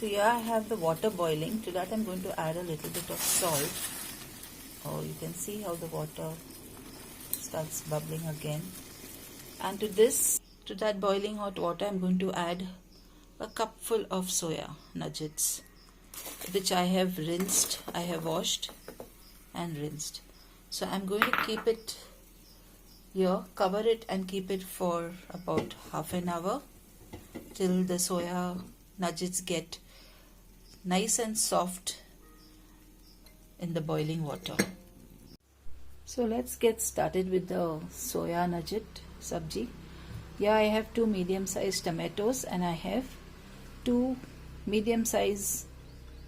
So here I have the water boiling. To that I'm going to add a little bit of salt. Oh, you can see how the water starts bubbling again. And to that boiling hot water, I'm going to add a cupful of soya nuggets, which I have rinsed, I have washed and rinsed. So I'm going to keep it here, cover it and keep it for about half an hour till the soya nuggets get nice and soft in the boiling water. So let's get started with the soya nugget sabji. Here I have 2 medium-sized tomatoes and I have 2 medium-sized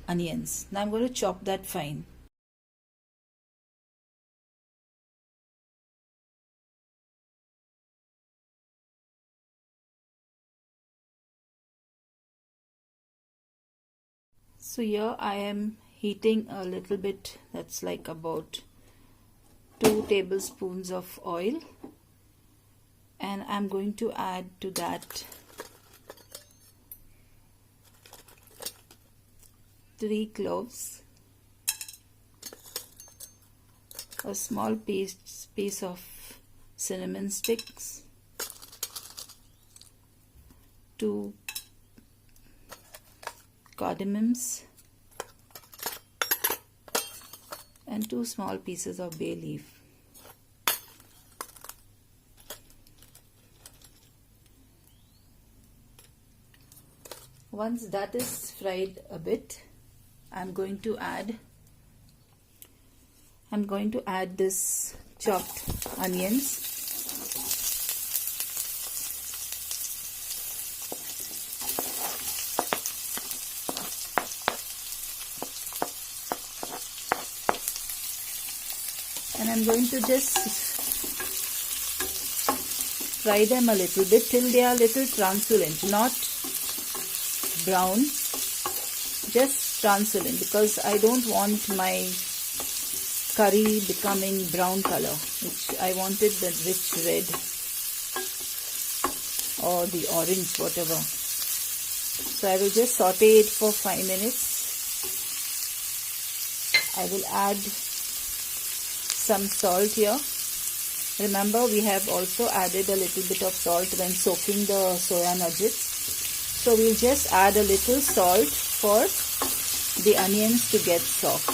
onions. Now I'm going to chop that fine. So here I am heating a little bit, that's like about 2 tablespoons of oil, and I'm going to add to that 3 cloves, a small piece of cinnamon sticks, 2 cardamoms, and 2 small pieces of bay leaf. Once that is fried a bit, I'm going to add this chopped onions. And I'm going to just fry them a little bit till they are a little translucent, not brown, just translucent, because I don't want my curry becoming brown color, which I wanted the rich red or the orange, whatever. So I will just saute it for 5 minutes. I will add some salt here. Remember, we have also added a little bit of salt when soaking the soya nuggets. So we'll just add a little salt for the onions to get soft.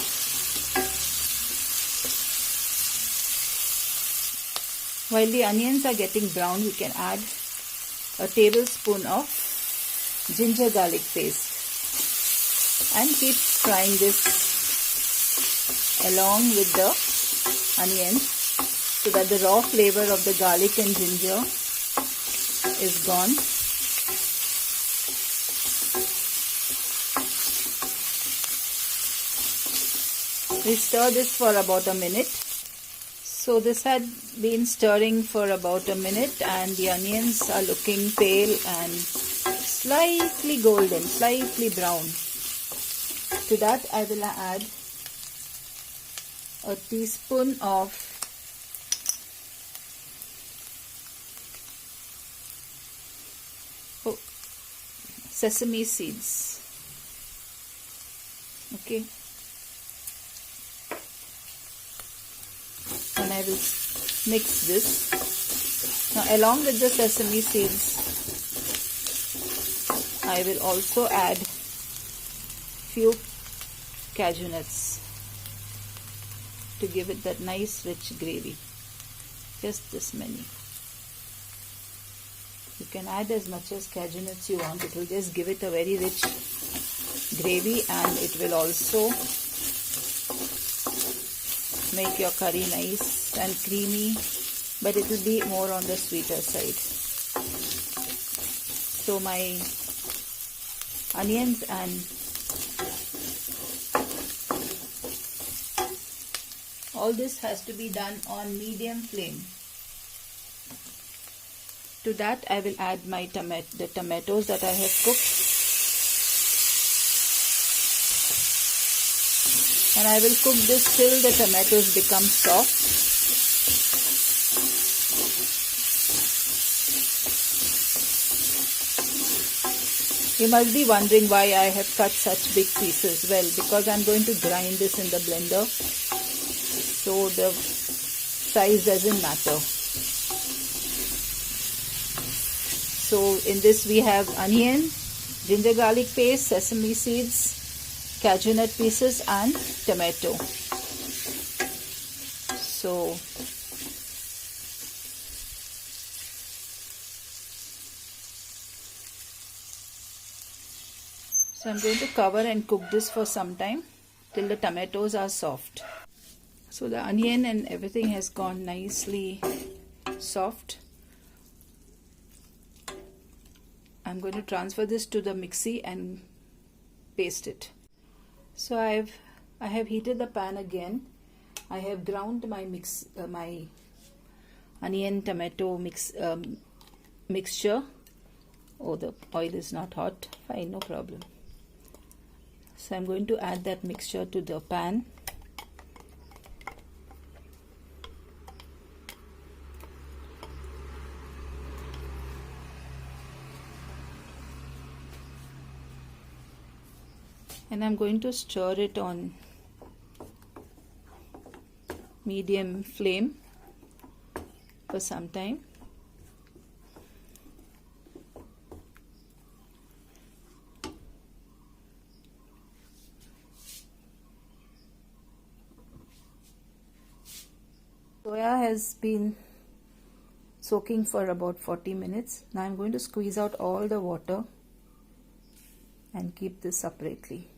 While the onions are getting brown, we can add a tablespoon of ginger garlic paste and keep frying this along with the onions so that the raw flavor of the garlic and ginger is gone. We stir this for about a minute. So this had been stirring for about a minute and the onions are looking pale and slightly golden, slightly brown. To that I will add a teaspoon of sesame seeds. Okay. And I will mix this. Now along with the sesame seeds, I will also add few cashew nuts to give it that nice rich gravy. Just this many. You can add as much as cashew nuts you want. It will just give it a very rich gravy and it will also make your curry nice and creamy, but it will be more on the sweeter side. So my onions and all this has to be done on medium flame. To that I will add my the tomatoes that I have cooked, and I will cook this till the tomatoes become soft. You must be wondering why I have cut such big pieces. Well, because I'm going to grind this in the blender, so the size doesn't matter. So in this we have onion, ginger garlic paste, sesame seeds, cashew nut pieces and tomato. So I'm going to cover and cook this for some time till the tomatoes are soft. So the onion and everything has gone nicely soft. I'm going to transfer this to the mixie and paste it. So I have heated the pan again. I have ground my my onion tomato mixture. Oh, the oil is not hot. Fine, no problem. So I'm going to add that mixture to the pan. And I'm going to stir it on medium flame for some time. Soya has been soaking for about 40 minutes. Now I'm going to squeeze out all the water and keep this separately.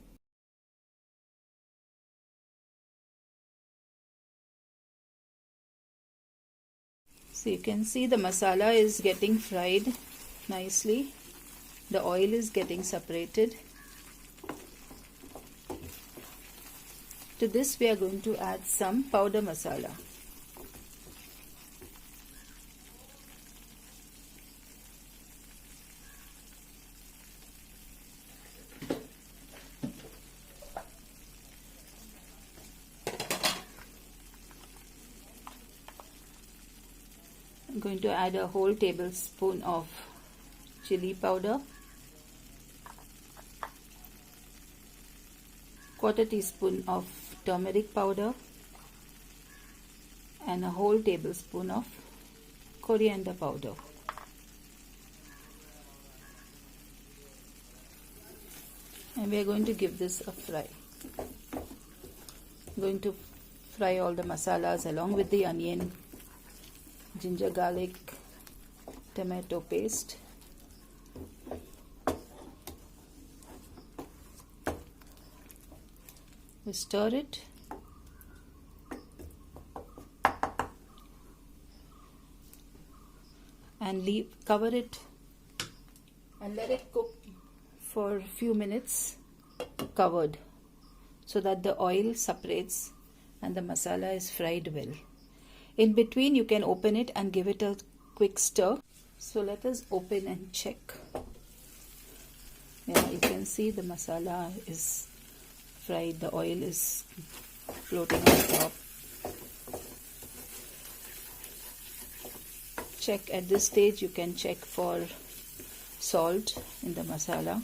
So you can see the masala is getting fried nicely. The oil is getting separated. To this we are going to add some powder masala. I'm going to add a whole tablespoon of chili powder, quarter teaspoon of turmeric powder, and a whole tablespoon of coriander powder. And we are going to give this a fry. I'm going to fry all the masalas along with the onion, ginger garlic, tomato paste. We stir it and cover it and let it cook for a few minutes covered, so that the oil separates and the masala is fried well. In between you can open it and give it a quick stir. So let us open and check. Yeah, you can see the masala is fried, the oil is floating on top. Check at this stage, you can check for salt in the masala.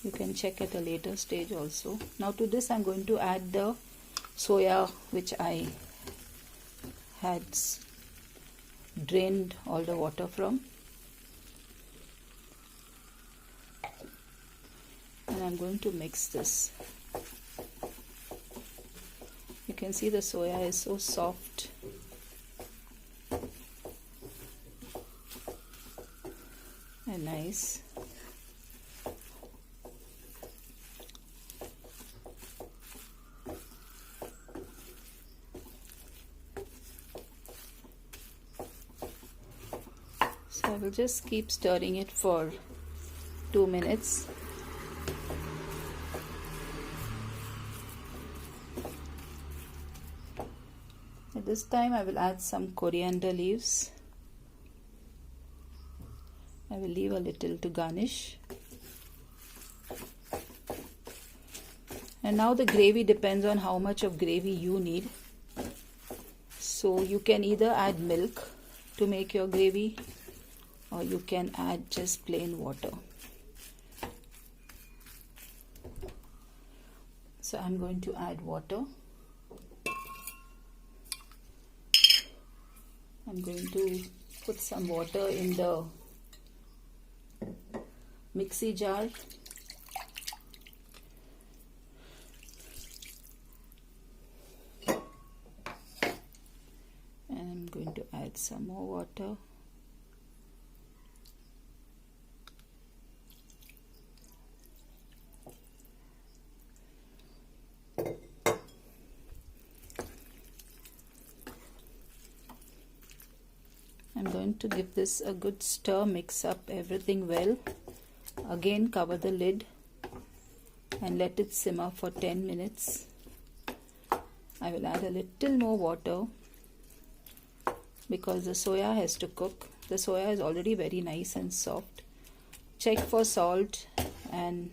You can check at a later stage also. Now to this I'm going to add the soya which I had drained all the water from, and I'm going to mix this. You can see the soya is so soft and nice. So I will just keep stirring it for 2 minutes. At this time I will add some coriander leaves. I will leave a little to garnish. And now the gravy depends on how much of gravy you need. So you can either add milk to make your gravy, or you can add just plain water. So I'm going to add water. I'm going to put some water in the mixie jar. And I'm going to add some more water. I'm going to give this a good stir, mix up everything well. Again, cover the lid and let it simmer for 10 minutes. I will add a little more water because the soya has to cook. The soya is already very nice and soft. Check for salt, and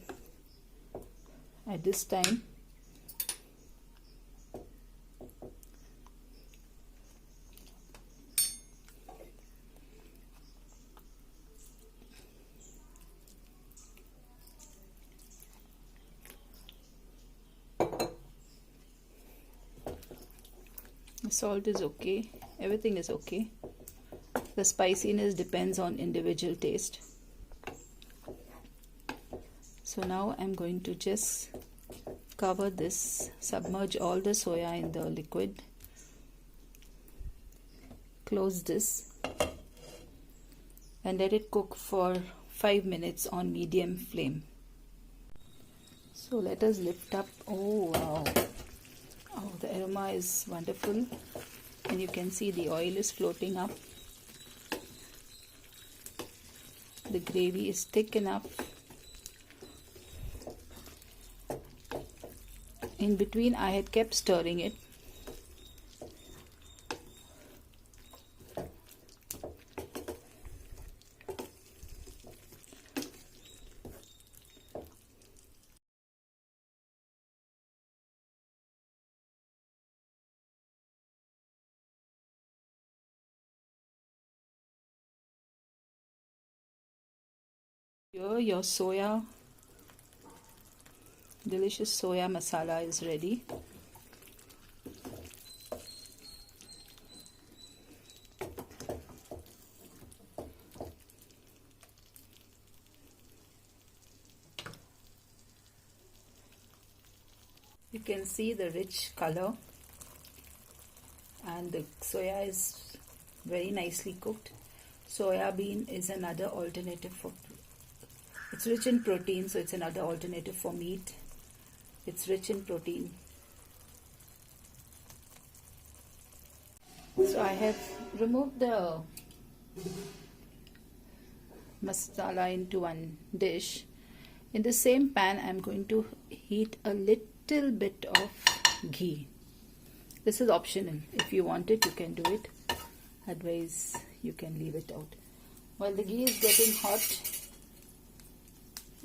at this time the salt is okay, everything is okay. The spiciness depends on individual taste. So now I'm going to just cover this, submerge all the soya in the liquid, close this and let it cook for 5 minutes on medium flame. So let us lift up. Oh wow, oh, the aroma is wonderful, and you can see the oil is floating up. The gravy is thick enough. In between I had kept stirring it. Here your soya, delicious soya masala is ready. You can see the rich color, and the soya is very nicely cooked. Soya bean is another alternative for, it's rich in protein, so it's another alternative for meat. It's rich in protein. So I have removed the masala into one dish. In the same pan, I'm going to heat a little bit of ghee. This is optional. If you want it, you can do it. Otherwise, you can leave it out. While the ghee is getting hot,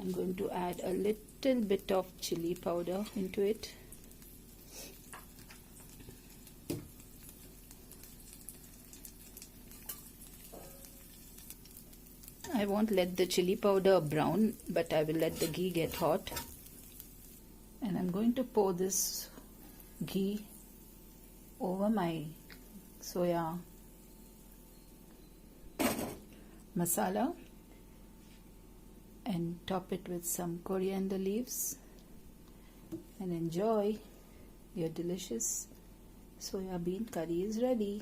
I'm going to add a little bit of chili powder into it. I won't let the chili powder brown, but I will let the ghee get hot. And I'm going to pour this ghee over my soya masala and top it with some coriander leaves, and enjoy. Your delicious soya bean curry is ready.